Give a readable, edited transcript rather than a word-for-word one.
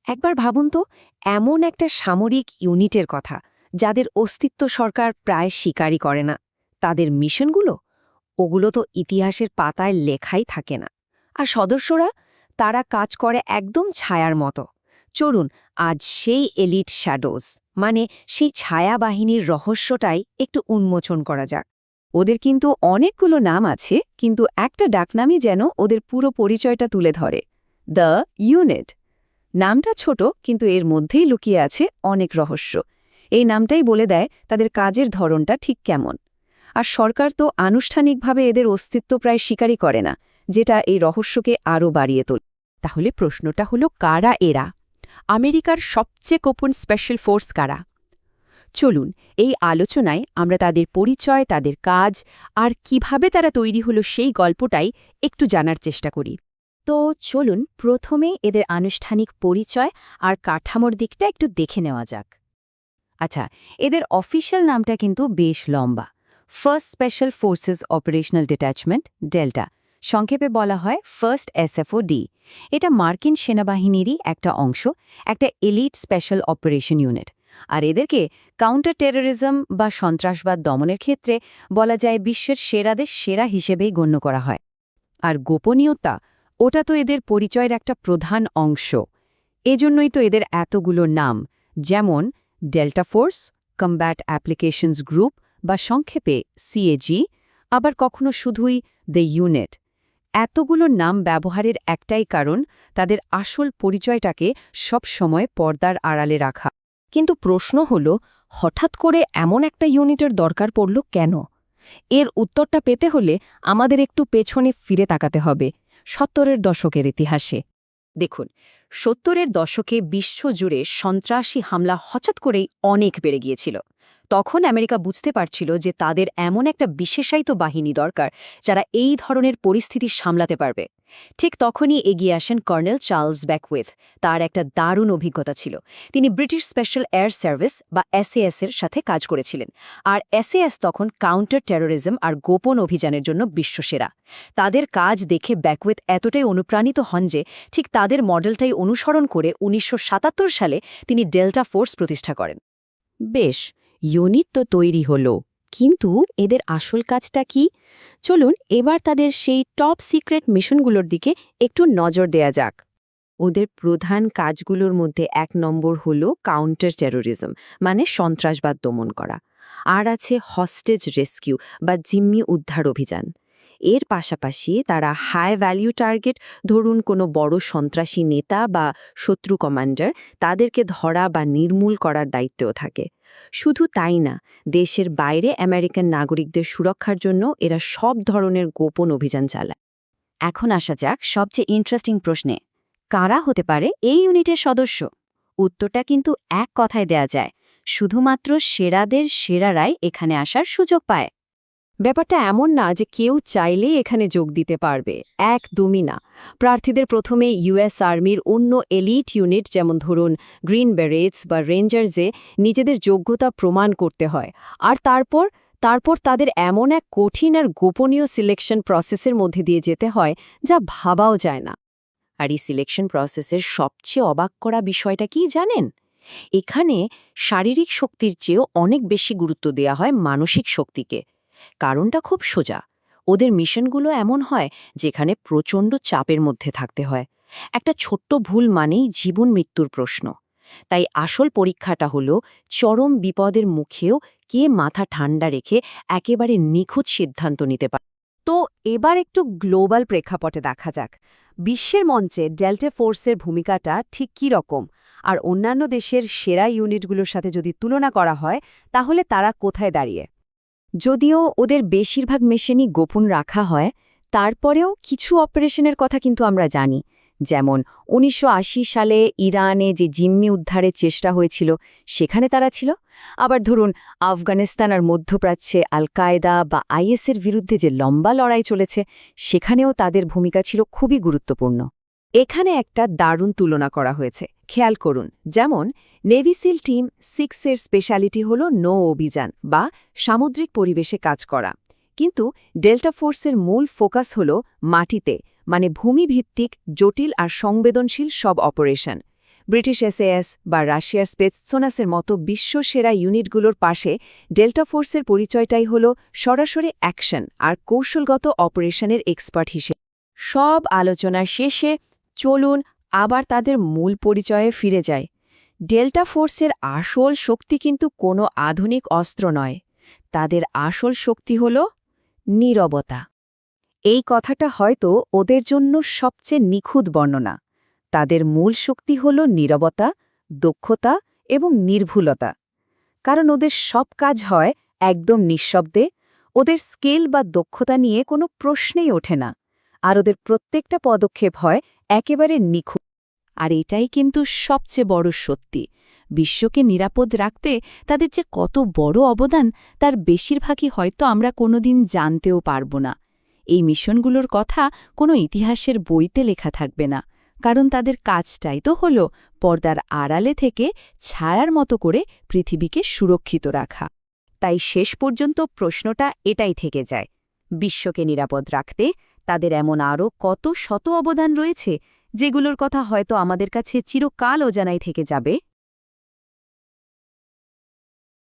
একবার ভাবুন তো, এমন একটা সামরিক ইউনিটের কথা যাদের অস্তিত্ব সরকার প্রায় স্বীকারই করে না। তাদের মিশনগুলো ওগুলো তো ইতিহাসের পাতায় লেখাই থাকে না। আর সদস্যরা তারা কাজ করে একদম ছায়ার মতো। চলুন আজ সেই এলিট শ্যাডোজ মানে সেই ছায়া বাহিনীর রহস্যটাই একটু উন্মোচন করা যাক। ওদের কিন্তু অনেকগুলো নাম আছে, কিন্তু একটা ডাকনামই যেন ওদের পুরো পরিচয়টা তুলে ধরে, দ্য ইউনিট। নামটা ছোট, কিন্তু এর মধ্যেই লুকিয়ে আছে অনেক রহস্য। এই নামটাই বলে দেয় তাদের কাজের ধরনটা ঠিক কেমন। আর সরকার তো আনুষ্ঠানিকভাবে এদের অস্তিত্ব প্রায় স্বীকারই করে না, যেটা এই রহস্যকে আরও বাড়িয়ে তোলে। তাহলে প্রশ্নটা হলো, কারা এরা? আমেরিকার সবচেয়ে গোপন স্পেশাল ফোর্স কারা? চলুন এই আলোচনায় আমরা তাদের পরিচয়, তাদের কাজ আর কিভাবে তারা তৈরি হলো সেই গল্পটাই একটু জানার চেষ্টা করি। তো চলুন প্রথমে এদের আনুষ্ঠানিক পরিচয় আর কাঠামোর দিকটা একটু দেখে নেওয়া যাক। আচ্ছা, এদের অফিশিয়াল নামটা কিন্তু বেশ লম্বা। First special forces operational detachment, delta. সংক্ষেপে বলা হয় ফার্স্ট এসএফওডি। এটা মার্কিন সেনাবাহিনীরই একটা অংশ, একটা এলিট স্পেশাল অপারেশন ইউনিট। আর এদেরকে কাউন্টার টেরোরিজম বা সন্ত্রাসবাদ দমনের ক্ষেত্রে বলা যায় বিশ্বের সেরাদের সেরা হিসেবেই গণ্য করা হয়। আর গোপনীয়তা, ওটা তো এদের পরিচয়ের একটা প্রধান অংশ। এজন্যই তো এদের এতগুলো নাম, যেমন delta force, combat applications group বা সংক্ষেপে সিএজি, আবার কখনো শুধুই দ্য ইউনিট। এতগুলো নাম ব্যবহারের একটাই কারণ, তাদের আসল পরিচয়টাকে সব সময় পর্দার আড়ালে রাখা। কিন্তু প্রশ্ন হল, হঠাৎ করে এমন একটা ইউনিটের দরকার পড়ল কেন? এর উত্তরটা পেতে হলে আমাদের একটু পেছনে ফিরে তাকাতে হবে, ৭০-এর দশকের ইতিহাসে। দেখুন, ৭০-এর দশকে বিশ্বজুড়ে সন্ত্রাসী হামলা হঠাৎ করেই অনেক বেড়ে গিয়েছিল। তখন আমেরিকা বুঝতে পারছিল যে তাদের এমন একটা বিশেষায়িত বাহিনী দরকার যারা এই ধরনের পরিস্থিতি সামলাতে পারবে। ঠিক তখনই এগিয়ে আসেন কর্নেল চার্লস ব্যাকউইথ। তার একটা দারুণ অভিজ্ঞতা ছিল। তিনি ব্রিটিশ স্পেশাল এয়ার সার্ভিস বা এসএএস এর সাথে কাজ করেছিলেন। আর এসএএস তখন কাউন্টার টেরোরিজম আর গোপন অভিযানের জন্য বিশ্বসেরা। তাদের কাজ দেখে ব্যাকউইথ এতটাই অনুপ্রাণিত হন যে ঠিক তাদের মডেলটাই অনুসরণ করে ১৯৭৭ সালে তিনি ডেল্টা ফোর্স প্রতিষ্ঠা করেন। বেশ, ইউনিট তো তৈরি হলো, কিন্তু এদের আসল কাজটা কি? চলুন এবার তাদের সেই টপ সিক্রেট মিশনগুলোর দিকে একটু নজর দেয়া যাক। ওদের প্রধান কাজগুলোর মধ্যে ১ নম্বর হল কাউন্টার টেরোরিজম মানে সন্ত্রাসবাদ দমন করা। আর আছে হস্টেজ রেস্কিউ বা জিম্মি উদ্ধার অভিযান। এর পাশাপাশি তারা হাই ভ্যালিউ টার্গেট, ধরুন কোনো বড় সন্ত্রাসী নেতা বা শত্রু কমান্ডার, তাদেরকে ধরা বা নির্মূল করার দায়িত্বও থাকে। শুধু তাই না, দেশের বাইরে আমেরিকান নাগরিকদের সুরক্ষার জন্য এরা সব ধরনের গোপন অভিযান চালায়। এখন আসা যাক সবচেয়ে ইন্টারেস্টিং প্রশ্নে, কারা হতে পারে এই ইউনিটের সদস্য? উত্তরটা কিন্তু এক কথায় দেয়া যায়, শুধুমাত্র সেরাদের সেরারাই এখানে আসার সুযোগ পায়। ব্যাপারটা এমন না যে কেউ চাইলেই এখানে যোগ দিতে পারবে, একদমই না। প্রার্থীদের প্রথমে ইউএস আর্মির অন্য এলিট ইউনিট, যেমন ধরুন গ্রিন বেরেটস বা রেঞ্জার্সে নিজেদের যোগ্যতা প্রমাণ করতে হয়। আর তারপর তাদের এমন এক কঠিন আর গোপনীয় সিলেকশন প্রসেসের মধ্যে দিয়ে যেতে হয় যা ভাবাও যায় না। আর এই সিলেকশন প্রসেসের সবচেয়ে অবাক করা বিষয়টা কি জানেন? এখানে শারীরিক শক্তির চেয়েও অনেক বেশি গুরুত্ব দেয়া হয় মানসিক শক্তিকে। কারণটা খুব সোজা, ওদের মিশনগুলো এমন হয় যেখানে প্রচণ্ড চাপের মধ্যে থাকতে হয়। একটা ছোট্ট ভুল মানেই জীবন মৃত্যুর প্রশ্ন। তাই আসল পরীক্ষাটা হলো চরম বিপদের মুখেও কে মাথা ঠান্ডা রেখে একেবারে নিখুঁত সিদ্ধান্ত নিতে পারে। তো এবার একটু গ্লোবাল প্রেক্ষাপটে দেখা যাক, বিশ্বের মঞ্চে ডেল্টা ফোর্সের ভূমিকাটা ঠিক কী রকম, আর অন্যান্য দেশের সেরা ইউনিটগুলোর সাথে যদি তুলনা করা হয় তাহলে তারা কোথায় দাঁড়িয়ে। যদিও ওদের বেশিরভাগ মিশনই গোপন রাখা হয়, তারপরেও কিছু অপারেশনের কথা কিন্তু আমরা জানি। যেমন ১৯৮০ সালে ইরানে যে জিম্মি উদ্ধারের চেষ্টা হয়েছিল, সেখানে তারা ছিল। আবার ধরুন আফগানিস্তান আর মধ্যপ্রাচ্যে আল কায়দা বা আইএসের বিরুদ্ধে যে লম্বা লড়াই চলেছে, সেখানেও তাদের ভূমিকা ছিল খুবই গুরুত্বপূর্ণ। এখানে একটা দারুণ তুলনা করা হয়েছে, খেয়াল করুন। যেমন নেভি সিল টিম 6-এর স্পেশালিটি হল নৌ অভিযান বা সামুদ্রিক পরিবেশে কাজ করা, কিন্তু ডেল্টা ফোর্সের মূল ফোকাস হল মাটিতে, মানে ভূমিভিত্তিক জটিল আর সংবেদনশীল সব অপারেশন। ব্রিটিশ SAS বা রাশিয়ার স্পেৎসোনাসের মতো বিশ্বসেরা ইউনিটগুলোর পাশে ডেল্টা ফোর্সের পরিচয়টাই হল সরাসরি অ্যাকশন আর কৌশলগত অপারেশনের এক্সপার্ট হিসেবে। সব আলোচনার শেষে চলুন আবার তাদের মূল পরিচয়ে ফিরে যায়। ডেল্টা ফোর্সের আসল শক্তি কিন্তু কোনো আধুনিক অস্ত্র নয়। তাদের আসল শক্তি হল নীরবতা। এই কথাটা হয়তো ওদের জন্য সবচেয়ে নিখুঁত বর্ণনা। তাদের মূল শক্তি হল নীরবতা, দক্ষতা এবং নির্ভুলতা। কারণ ওদের সব কাজ হয় একদম নিঃশব্দে, ওদের স্কেল বা দক্ষতা নিয়ে কোনো প্রশ্নেই ওঠে না, আর ওদের প্রত্যেকটা পদক্ষেপ হয় একেবারে নিখুঁত। আর এটাই কিন্তু সবচেয়ে বড় সত্যি। বিশ্বকে নিরাপদ রাখতে তাদের যে কত বড় অবদান, তার বেশিরভাগই হয়তো আমরা কোনোদিন জানতেও পারব না। এই মিশনগুলোর কথা কোনো ইতিহাসের বইতে লেখা থাকবে না, কারণ তাদের কাজটাই তো হল পর্দার আড়ালে থেকে ছায়ার মতো করে পৃথিবীকে সুরক্ষিত রাখা। তাই শেষ পর্যন্ত প্রশ্নটা এটাই থেকে যায়, বিশ্বকে নিরাপদ রাখতে তাদের এমন আরও কত শত অবদান রয়েছে, যেগুলোর কথা হয়তো আমাদের কাছে চিরকাল অজানাই থেকে যাবে।